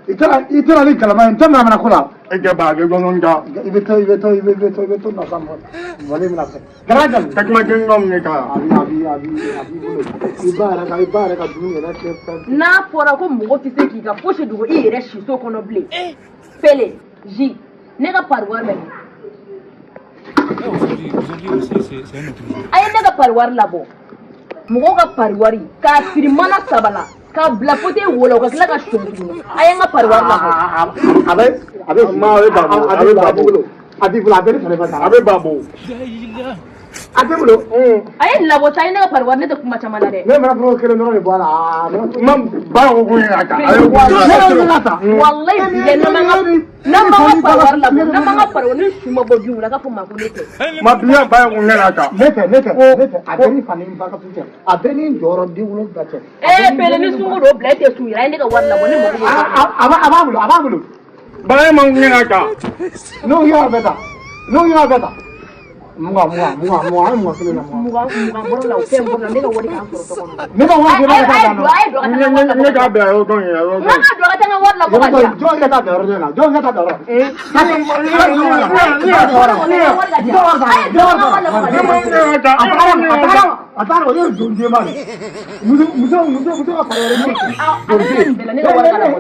Ita ni kalama ita mana kula. Ege ba ge gononga. Ibeto na sambo. Wale mna se. Garajan. Takma gengom ne ka. Abi bolo. Ibara ka dunia na chef. Na fora ko mɔgɔ tɛ se k'i ka fosi dogo i yɛrɛ siso kɔnɔ bilen. Pelé, J, ne ka pariwari bɛ min? Aujourd'hui, c'est un autre jour. A ye ne ka pariwari labɔ. Mɔgɔw ka pariwari k'a siri mana saba la k'a bila fauteuil wo la o ka tila ka sɔn tuguni. A ye n ka pariwari labɔ. A bɛ babo. A tɛ bolo. A ye labɔ sa a ye ne ka pariwari ne tɛ kuma caman la dɛ. Ne mana fɔ kelen dɔrɔn de bɔ a la. Ba ko ko ɲina ka. Wallahi bilahi n'an m'an ka pariwari labɔ n'an m'an ka pariwari ni su ma bɔ dun la k'a fɔ maa ko ne tɛ. Ma biya ba ko ɲina ka. Ne tɛ. A bɛ ni fani ba ka tu cɛ. A bɛ ni jɔyɔrɔ den wolonwula cɛ. Pelé ni sungo do bila e tɛ su yɛrɛ a ye ne ka wari labɔ ne mako b'o la. A b'a bolo. Ba ye ma ɲina ka. N'o y'a bɛɛ ta. Mugan an ye mɔgɔ kelen na. Mugan bɔrɔ la o fɛn bɔrɔ la ne ka wari k'an sɔrɔ so kɔnɔ. Ne ka wari bɛɛ ka taa na. Ne ka bɛn o don ye. N ka dɔgɔ ka taa n ka wari labɔ ka di yan. Jɔn ka taa dɔrɔn de la. Jɔn ka taa dɔrɔn. A taara o ye don jɛman de. Muso ka pariwari. A bɛ nin bɛɛ la ne ka wari labɔ.